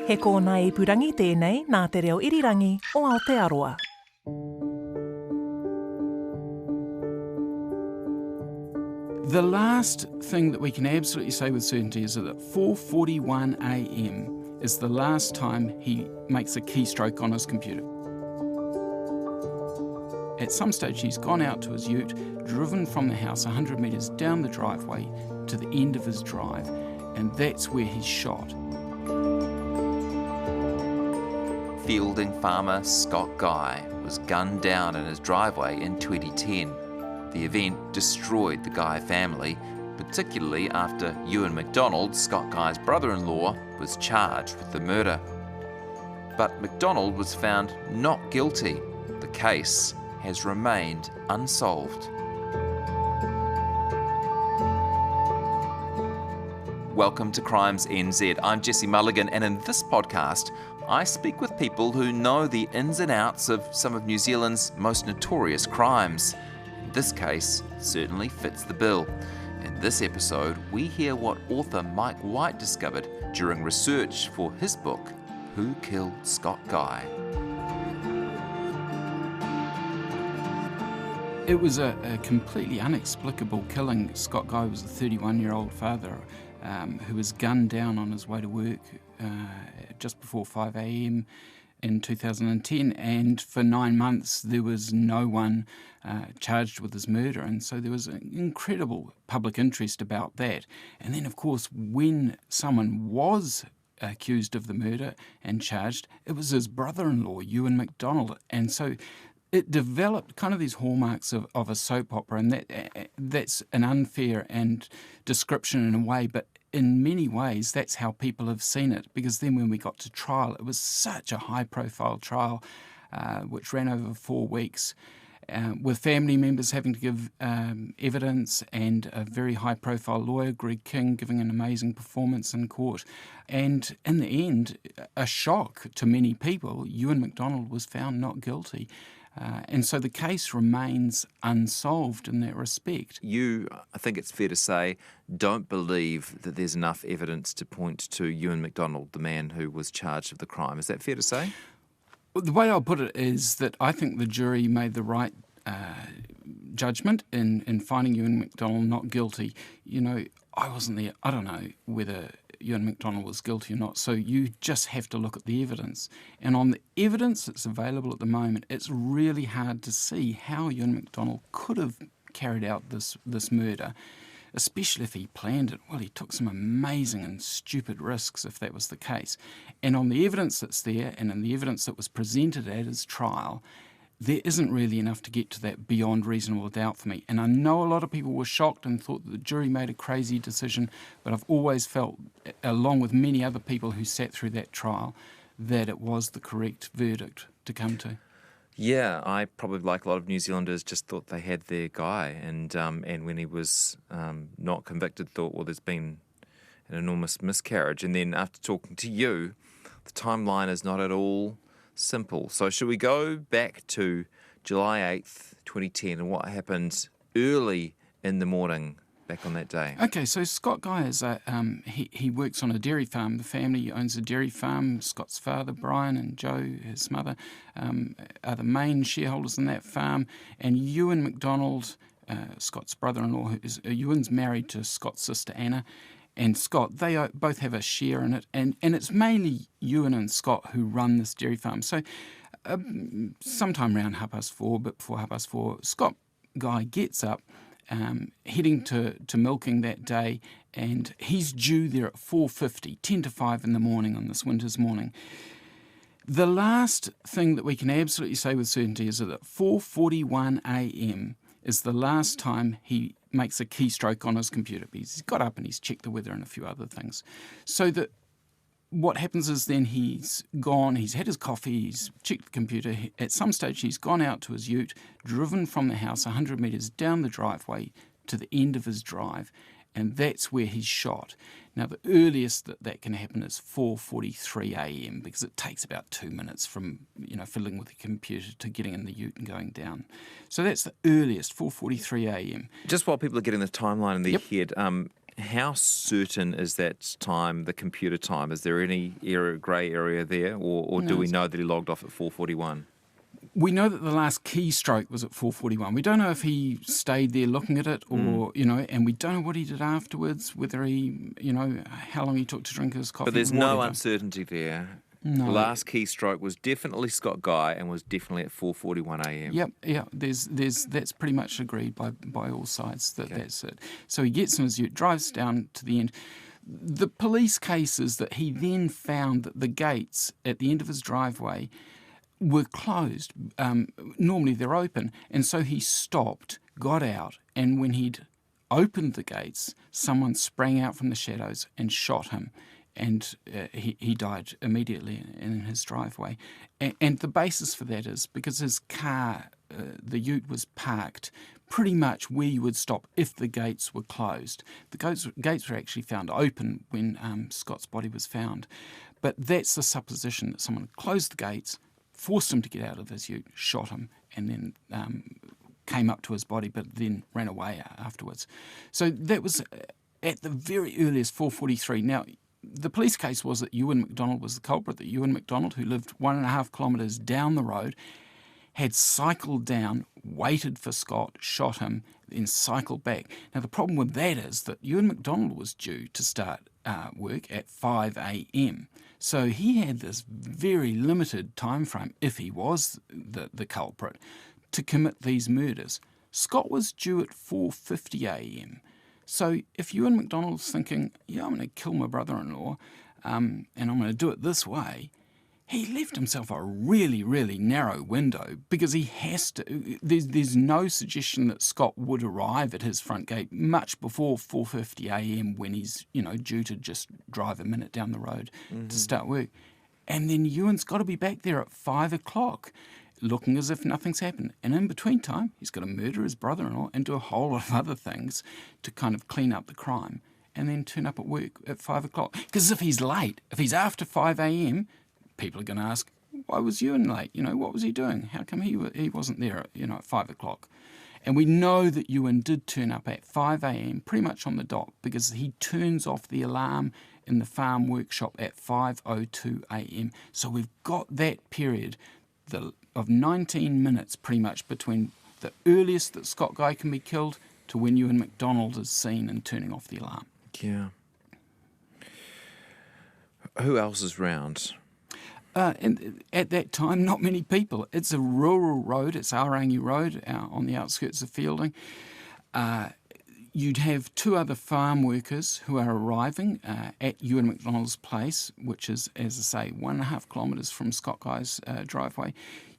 He kōna ipurangi tēnei nā te reo irirangi o Aotearoa. The last thing that we can absolutely say with certainty is that at 4:41 a.m. is the last time he makes a keystroke on his computer. At some stage he's gone out to his ute, driven from the house 100 metres down the driveway to the end of his drive, and that's where he's shot. Fielding farmer Scott Guy was gunned down in his driveway in 2010. The event destroyed the Guy family, particularly after Ewan McDonald, Scott Guy's brother-in-law, was charged with the murder. But McDonald was found not guilty. The case has remained unsolved. Welcome to Crimes NZ. I'm Jesse Mulligan, and in this podcast, I speak with people who know the ins and outs of some of New Zealand's most notorious crimes. This case certainly fits the bill. In this episode, we hear what author Mike White discovered during research for his book, Who Killed Scott Guy? It was a completely inexplicable killing. Scott Guy was a 31-year-old father who was gunned down on his way to work just before 5 a.m. in 2010, and for 9 months there was no one charged with his murder, and so there was an incredible public interest about that. And then, of course, when someone was accused of the murder and charged, it was his brother-in-law, Ewan McDonald, and so it developed kind of these hallmarks of a soap opera, and that's an unfair and description in a way, but in many ways that's how people have seen it, because then when we got to trial, it was such a high-profile trial which ran over 4 weeks, with family members having to give evidence, and a very high-profile lawyer, Greg King, giving an amazing performance in court. And in the end, a shock to many people, Ewan McDonald was found not guilty. And so the case remains unsolved in that respect. You, I think it's fair to say, don't believe that there's enough evidence to point to Ewan McDonald, the man who was charged with the crime. Is that fair to say? Well, the way I'll put it is that I think the jury made the right judgment in finding Ewan McDonald not guilty. You know, I wasn't there. I don't know whether Ewan McDonald was guilty or not, so you just have to look at the evidence. And on the evidence that's available at the moment, it's really hard to see how Ewan McDonald could have carried out this murder, especially if he planned it. Well, he took some amazing and stupid risks if that was the case. And on the evidence that's there, and in the evidence that was presented at his trial, there isn't really enough to get to that beyond reasonable doubt for me. And I know a lot of people were shocked and thought that the jury made a crazy decision, but I've always felt, along with many other people who sat through that trial, that it was the correct verdict to come to. Yeah, I probably, like a lot of New Zealanders, just thought they had their guy, and when he was not convicted, thought, well, there's been an enormous miscarriage. And then after talking to you, the timeline is not at all simple. So should we go back to July 8th, 2010, and what happened early in the morning back on that day? Okay, so Scott Guy is he works on a dairy farm. The family owns a dairy farm. Scott's father, Brian, and Joe, his mother, are the main shareholders in that farm. And Ewan McDonald, Scott's brother-in-law, Ewan's married to Scott's sister Anna, and Scott, they both have a share in it, and it's mainly Ewan and Scott who run this dairy farm. So sometime around 4:30, but before 4:30, Scott Guy gets up, heading to milking that day, and he's due there at 4:50, 10 to 5 in the morning on this winter's morning. The last thing that we can absolutely say with certainty is that at 4:41 a.m. is the last time he makes a keystroke on his computer. He's got up and he's checked the weather and a few other things. So that what happens is then he's gone, he's had his coffee, he's checked the computer. At some stage he's gone out to his ute, driven from the house 100 metres down the driveway to the end of his drive, and that's where he's shot. Now, the earliest that can happen is 4:43 a.m. because it takes about 2 minutes from, fiddling with the computer to getting in the ute and going down. So that's the earliest, 4:43 a.m. Just while people are getting the timeline in their head, how certain is that time, the computer time? Is there any grey area there, or do No, we know that he logged off at 4:41? We know that the last keystroke was at 4:41. We don't know if he stayed there looking at it or, and we don't know what he did afterwards, whether he, how long he took to drink his coffee. But there's or no whatever. uncertainty there. No. The last keystroke was definitely Scott Guy and was definitely at 4:41 a.m. Yep. That's pretty much agreed by all sides that that's it. So he gets in his ute, drives down to the end. The police case is that he then found that the gates at the end of his driveway were closed. Normally they're open, and so he stopped, got out, and when he'd opened the gates, someone sprang out from the shadows and shot him. And he died immediately in his driveway. And the basis for that is because his car, the ute, was parked pretty much where you would stop if the gates were closed. The gates were actually found open when Scott's body was found. But that's the supposition that someone closed the gates, forced him to get out of his ute, shot him, and then came up to his body, but then ran away afterwards. So that was at the very earliest 4:43. Now, the police case was that Ewan McDonald was the culprit, that Ewan McDonald, who lived 1.5 kilometres down the road, had cycled down, waited for Scott, shot him, then cycled back. Now, the problem with that is that Ewan McDonald was due to start work at 5 a.m. So he had this very limited time frame, if he was the culprit, to commit these murders. Scott was due at 4:50 a.m. So if Ewan McDonald's thinking, I'm going to kill my brother-in-law and I'm going to do it this way, he left himself a really, really narrow window because he has to. There's no suggestion that Scott would arrive at his front gate much before 4:50 a.m. when he's, due to just drive a minute down the road to start work. And then Ewan's got to be back there at 5 o'clock, looking as if nothing's happened. And in between time, he's got to murder his brother-in-law and do a whole lot of other things to kind of clean up the crime and then turn up at work at 5 o'clock. Because if he's late, if he's after 5 a.m., people are going to ask, why was Ewan late? What was he doing? How come he wasn't there at 5 o'clock? And we know that Ewan did turn up at 5 a.m. pretty much on the dot because he turns off the alarm in the farm workshop at 5:02 a.m. So we've got that period of 19 minutes pretty much between the earliest that Scott Guy can be killed to when Ewan McDonald is seen and turning off the alarm. Yeah. Who else is round? And at that time, not many people. It's a rural road. It's Aorangi Road on the outskirts of Fielding. You'd have two other farm workers who are arriving at Ewan McDonald's place, which is, as I say, 1.5 kilometres from Scott Guy's driveway.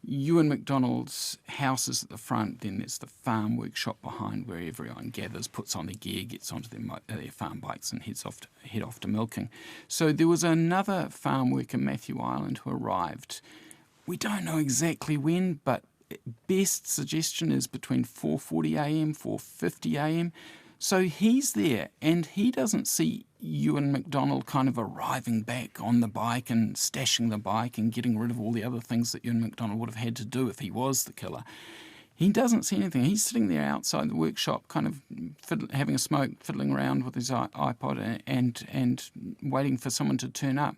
Ewan McDonald's house is at the front, then there's the farm workshop behind where everyone gathers, puts on their gear, gets onto their farm bikes and head off to milking. So there was another farm worker, Matthew Ireland, who arrived. We don't know exactly when, but best suggestion is between 4:40am, 4:50am. So he's there and he doesn't see Ewan McDonald kind of arriving back on the bike and stashing the bike and getting rid of all the other things that Ewan McDonald would have had to do if he was the killer. He doesn't see anything. He's sitting there outside the workshop kind of having a smoke, fiddling around with his iPod and waiting for someone to turn up.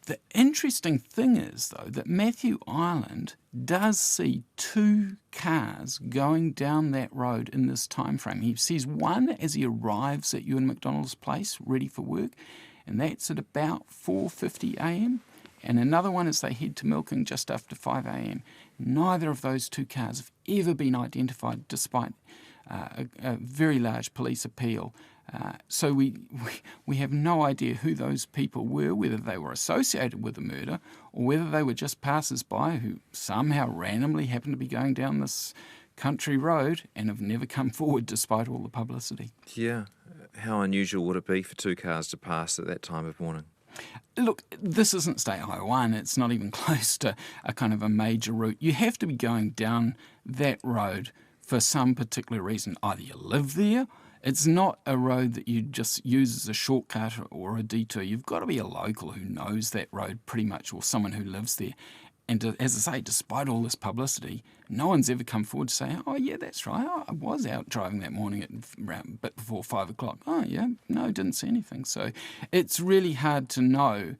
The interesting thing is, though, that Matthew Ireland does see two cars going down that road in this time frame. He sees one as he arrives at Ewan McDonald's place, ready for work, and that's at about 4:50am, and another one as they head to milking just after 5am. Neither of those two cars have ever been identified, despite a very large police appeal. So we have no idea who those people were, whether they were associated with the murder or whether they were just passers-by who somehow randomly happened to be going down this country road and have never come forward despite all the publicity. Yeah. How unusual would it be for two cars to pass at that time of morning? Look, this isn't State Highway 1. It's not even close to a kind of a major route. You have to be going down that road for some particular reason. Either you live there. It's not a road that you just use as a shortcut or a detour. You've got to be a local who knows that road pretty much, or someone who lives there. And as I say, despite all this publicity, no one's ever come forward to say, oh, yeah, that's right, I was out driving that morning at around a bit before 5 o'clock. Oh, yeah, no, didn't see anything. So it's really hard to know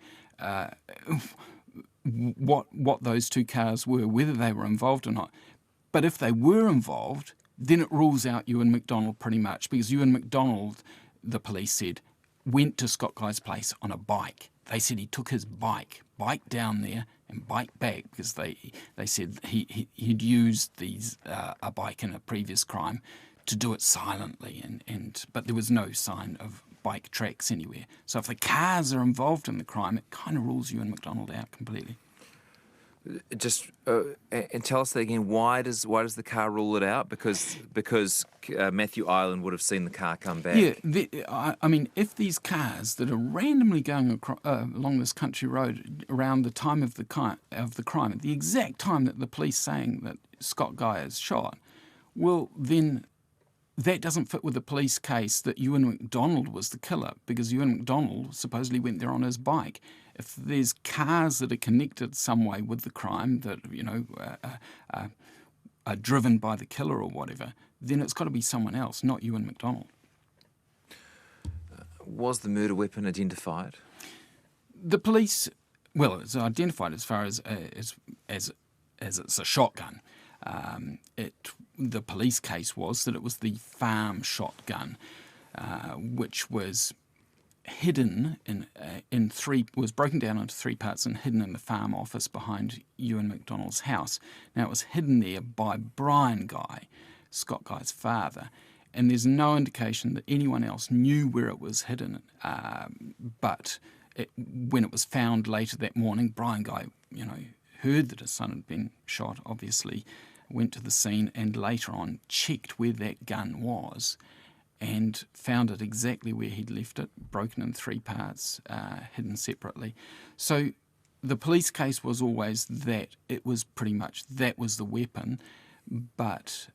what those two cars were, whether they were involved or not. But if they were involved, then it rules out Ewan McDonald pretty much, because Ewan McDonald, the police said, went to Scott Guy's place on a bike. They said he took his bike down there and bike back, because they said he'd used a bike in a previous crime to do it silently, but there was no sign of bike tracks anywhere. So if the cars are involved in the crime, it kind of rules Ewan McDonald out completely. Just and tell us that again. Why does the car rule it out? Because Matthew Ireland would have seen the car come back. Yeah, I mean, if these cars that are randomly going along this country road around the time of the crime, at the exact time that the police saying that Scott Guy is shot, well, then that doesn't fit with the police case that Ewan McDonald was the killer, because Ewan McDonald supposedly went there on his bike. If there's cars that are connected some way with the crime that, are driven by the killer or whatever, then it's got to be someone else, not Ewan McDonald. Was the murder weapon identified? The police, well, it's identified as far as it's a shotgun. The police case was that it was the farm shotgun, which was hidden was broken down into three parts and hidden in the farm office behind Ewan McDonald's house. Now, it was hidden there by Brian Guy, Scott Guy's father, and there's no indication that anyone else knew where it was hidden. But when it was found later that morning, Brian Guy, heard that his son had been shot, obviously went to the scene and later on checked where that gun was and found it exactly where he'd left it, broken in three parts, hidden separately. So the police case was always that it was pretty much that was the weapon, but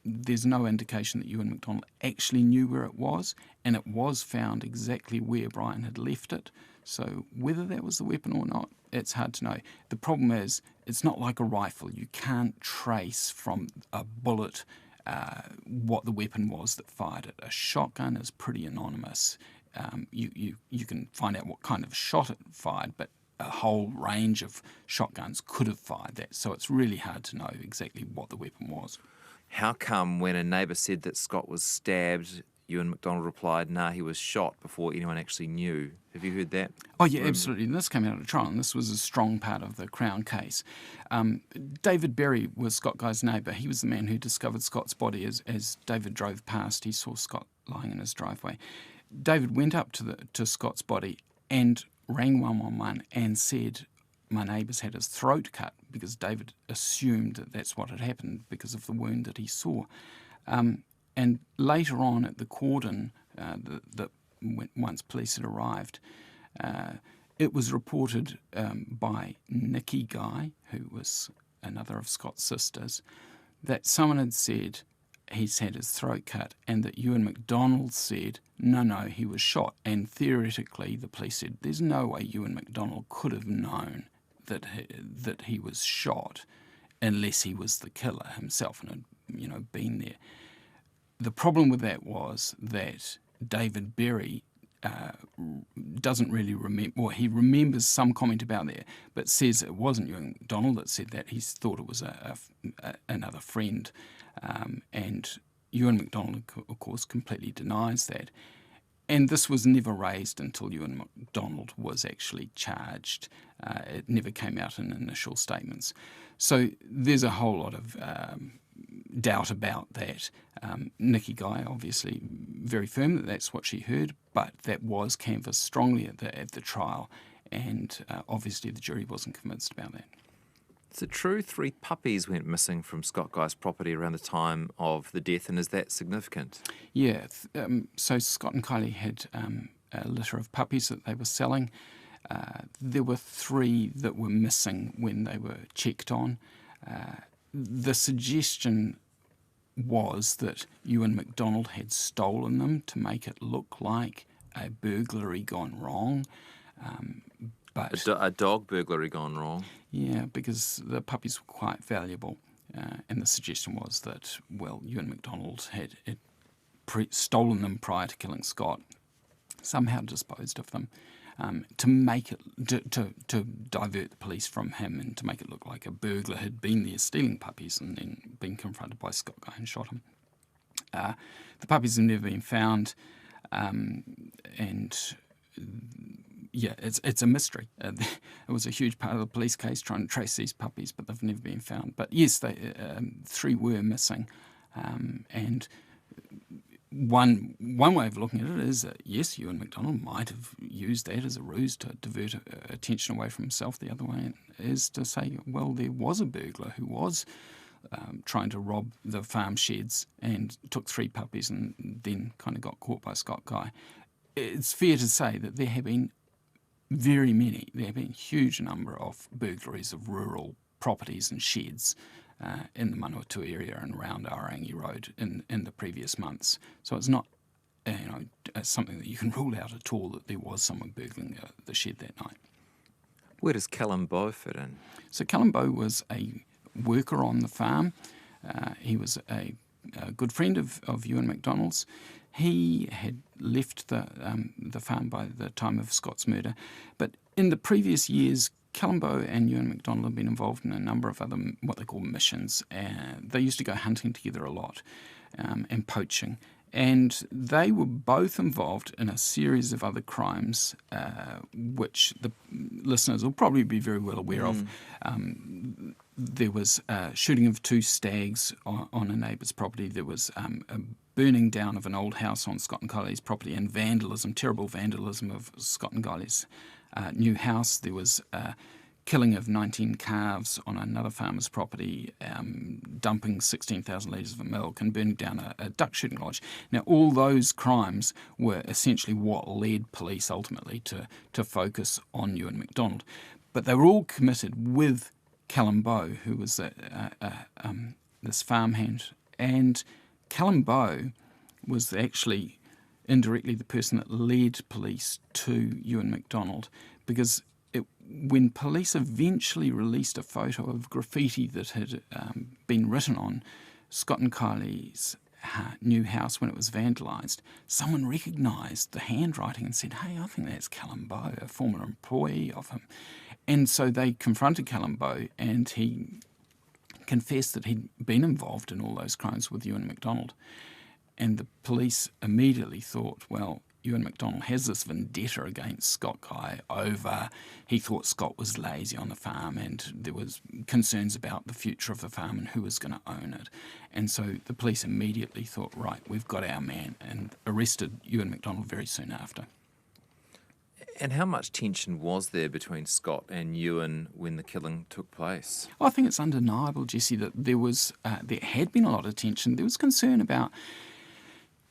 there's no indication that Ewan McDonald actually knew where it was, and it was found exactly where Brian had left it. So whether that was the weapon or not, it's hard to know. The problem is, it's not like a rifle. You can't trace from a bullet what the weapon was that fired it. A shotgun is pretty anonymous. You can find out what kind of shot it fired, but a whole range of shotguns could have fired that. So it's really hard to know exactly what the weapon was. How come when a neighbour said that Scott was stabbed, Ewan McDonald replied, nah, he was shot, before anyone actually knew? Have you heard that? Oh, yeah, absolutely. And this came out of trial, and this was a strong part of the Crown case. David Berry was Scott Guy's neighbour. He was the man who discovered Scott's body as David drove past. He saw Scott lying in his driveway. David went up to Scott's body and rang 111 and said, my neighbour's had his throat cut, because David assumed that that's what had happened because of the wound that he saw. And later on at the cordon, once police had arrived, it was reported by Nikki Guy, who was another of Scott's sisters, that someone had said he's had his throat cut, and that Ewan McDonald said, no, he was shot. And theoretically, the police said, there's no way Ewan McDonald could have known that he was shot unless he was the killer himself and had been there. The problem with that was that David Berry doesn't really remember, well, he remembers some comment about that, but says it wasn't Ewan McDonald that said that. He thought it was another friend. And Ewan McDonald, of course, completely denies that. And this was never raised until Ewan McDonald was actually charged. It never came out in initial statements. So there's a whole lot of doubt about that. Nikki Guy, obviously, very firm that that's what she heard, but that was canvassed strongly at the trial, and obviously the jury wasn't convinced about that. Is it true 3 puppies went missing from Scott Guy's property around the time of the death, and is that significant? Yeah, so Scott and Kylie had a litter of puppies that they were selling. There were 3 that were missing when they were checked on. The suggestion was that Ewan McDonald had stolen them to make it look like a burglary gone wrong. But a dog burglary gone wrong? Yeah, because the puppies were quite valuable. And the suggestion was that, well, Ewan MacDonald had stolen them prior to killing Scott, somehow disposed of them, to make it to divert the police from him and to make it look like a burglar had been there stealing puppies and then been confronted by Scott Guy and shot him. The puppies have never been found, and yeah, it's a mystery. It was a huge part of the police case trying to trace these puppies, but they've never been found. But yes, 3 were missing, and one way of looking at it is that yes, Ewan MacDonald might have used that as a ruse to divert attention away from himself. The other way is to say, well, there was a burglar who was trying to rob the farm sheds and took 3 puppies and then kind of got caught by Scott Guy. It's fair to say that there have been there have been a huge number of burglaries of rural properties and sheds in the Manawatu area and around Aorangi Road in the previous months. So it's not something that you can rule out at all that there was someone burgling the shed that night. Where does Callum Bow fit in? So Callum Bow was a worker on the farm. He was a good friend of Ewan MacDonald's. He had left the farm by the time of Scott's murder, but in the previous years, Callum Bow and Ewan MacDonald have been involved in a number of other what they call missions. They used to go hunting together a lot and poaching, and they were both involved in a series of other crimes, which the listeners will probably be very well aware of. There was shooting of 2 stags on a neighbour's property. There was a burning down of an old house on Scott and Kylie's property, and terrible vandalism of Scott and Kylie's new house. There was killing of 19 calves on another farmer's property, dumping 16,000 litres of milk and burning down a duck shooting lodge. Now, all those crimes were essentially what led police ultimately to focus on Ewan MacDonald. But they were all committed with Callum Bow, who was this farmhand. And Callum Bow was actually indirectly the person that led police to Ewan MacDonald, because when police eventually released a photo of graffiti that had been written on Scott and Kylie's new house when it was vandalised, someone recognised the handwriting and said, hey, I think that's Callum Bow, a former employee of him. And so they confronted Callum Bow, and he confessed that he'd been involved in all those crimes with Ewan MacDonald. And the police immediately thought, well, Ewan MacDonald has this vendetta against Scott Guy over, he thought Scott was lazy on the farm and there was concerns about the future of the farm and who was going to own it. And so the police immediately thought, right, we've got our man, and arrested Ewan MacDonald very soon after. And how much tension was there between Scott and Ewan when the killing took place? I think it's undeniable, Jesse, that there had been a lot of tension. There was concern about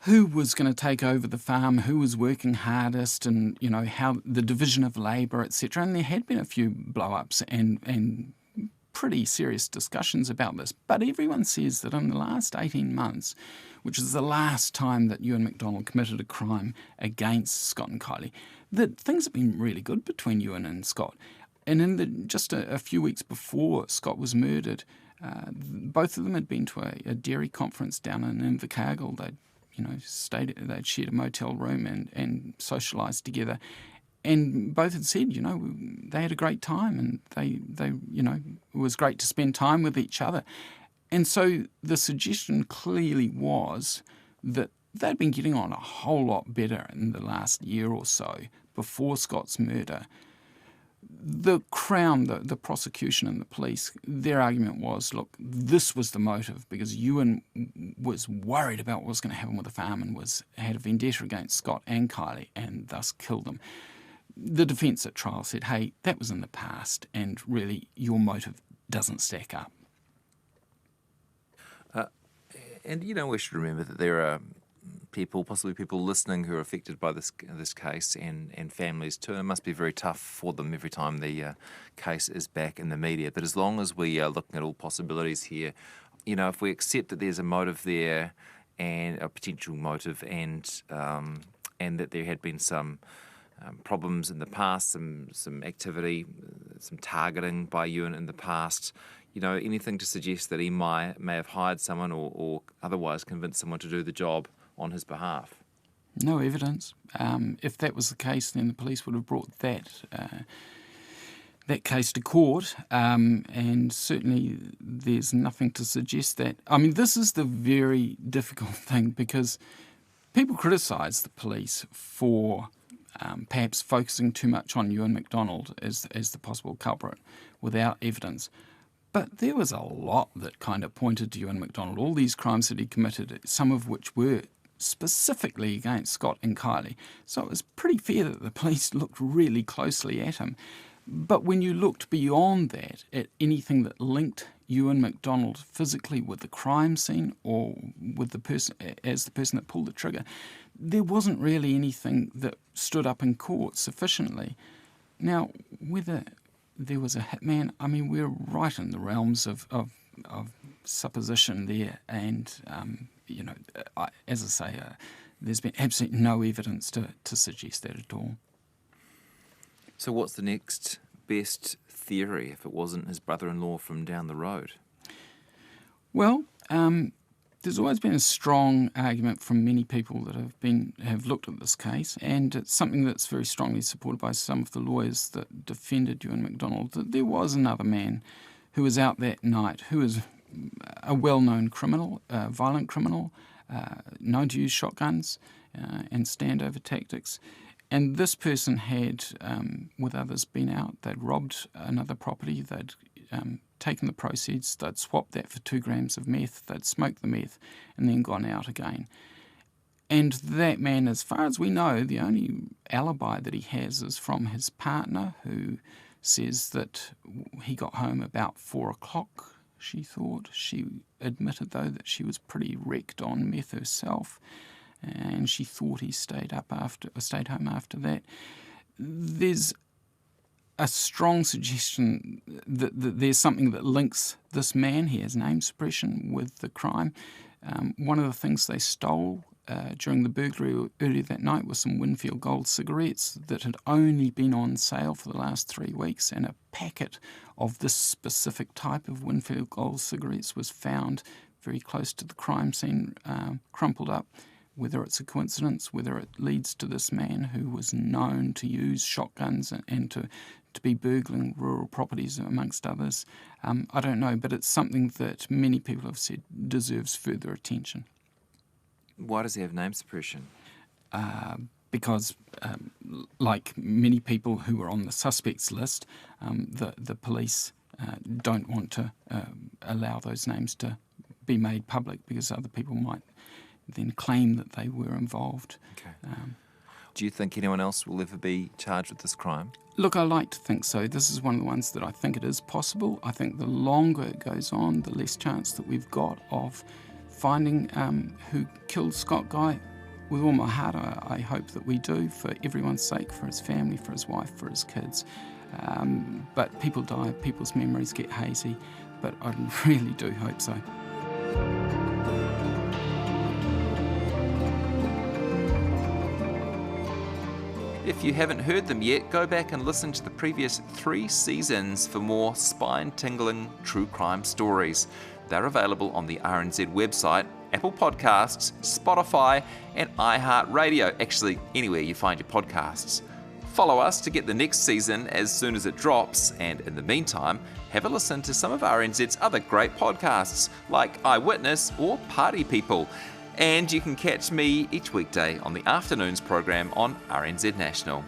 who was going to take over the farm, who was working hardest, and how the division of labour, etc. And there had been a few blow-ups and pretty serious discussions about this. But everyone says that in the last 18 months, which is the last time that Ewan MacDonald committed a crime against Scott and Kylie, that things have been really good between Ewan and Scott. And in just a few weeks before Scott was murdered, both of them had been to a dairy conference down in Invercargill. They'd shared a motel room and socialised together. And both had said, they had a great time, and they it was great to spend time with each other. And so the suggestion clearly was that they'd been getting on a whole lot better in the last year or so before Scott's murder. The Crown, the prosecution and the police, their argument was, look, this was the motive because Ewan was worried about what was going to happen with the farm and had a vendetta against Scott and Kylie and thus killed them. The defence at trial said, hey, that was in the past and really your motive doesn't stack up. And we should remember that there are possibly people listening who are affected by this case and families too. And it must be very tough for them every time the case is back in the media. But as long as we are looking at all possibilities here, if we accept that there's a motive there and a potential motive and that there had been some problems in the past, some activity, some targeting by Ewan in the past. Anything to suggest that he may have hired someone or otherwise convinced someone to do the job on his behalf? No evidence. If that was the case, then the police would have brought that case to court, and certainly there's nothing to suggest that. I mean, this is the very difficult thing, because people criticise the police for perhaps focusing too much on Ewan McDonald as the possible culprit without evidence. But there was a lot that kind of pointed to Ewan McDonald, all these crimes that he committed, some of which were specifically against Scott and Kylie. So it was pretty fair that the police looked really closely at him. But when you looked beyond that, at anything that linked Ewan McDonald physically with the crime scene or with the person that pulled the trigger, there wasn't really anything that stood up in court sufficiently. Now, whether there was a hitman, I mean, we're right in the realms of supposition there, and as I say, there's been absolutely no evidence to suggest that at all. So what's the next best theory if it wasn't his brother-in-law from down the road? Well, there's always been a strong argument from many people that have looked at this case, and it's something that's very strongly supported by some of the lawyers that defended Ewan McDonald, that there was another man who was out that night, who was a well-known criminal, a violent criminal, known to use shotguns and standover tactics. And this person had, with others, been out. They'd robbed another property. They'd taken the proceeds. They'd swapped that for 2 grams of meth. They'd smoked the meth and then gone out again. And that man, as far as we know, the only alibi that he has is from his partner, who says that he got home about 4 o'clock, she thought. She admitted, though, that she was pretty wrecked on meth herself, and she thought he stayed home after that. There's a strong suggestion that there's something that links this man, he has name suppression, with the crime. One of the things they stole during the burglary earlier that night was some Winfield Gold cigarettes that had only been on sale for the last 3 weeks, and a packet of this specific type of Winfield Gold cigarettes was found very close to the crime scene, crumpled up. Whether it's a coincidence, whether it leads to this man who was known to use shotguns and to be burgling rural properties amongst others, I don't know, but it's something that many people have said deserves further attention. Why does he have name suppression? Because, like many people who were on the suspects list, the police don't want to allow those names to be made public, because other people might then claim that they were involved. Okay. Do you think anyone else will ever be charged with this crime? Look, I like to think so. This is one of the ones that I think it is possible. I think the longer it goes on, the less chance that we've got of finding who killed Scott Guy. With all my heart, I hope that we do, for everyone's sake, for his family, for his wife, for his kids. But people die, people's memories get hazy, but I really do hope so. If you haven't heard them yet, go back and listen to the previous 3 seasons for more spine-tingling true crime stories. They're available on the RNZ website, Apple Podcasts, Spotify, and iHeartRadio. Actually, anywhere you find your podcasts. Follow us to get the next season as soon as it drops, and in the meantime, have a listen to some of RNZ's other great podcasts, like Eyewitness or Party People. And you can catch me each weekday on the afternoons program on RNZ National.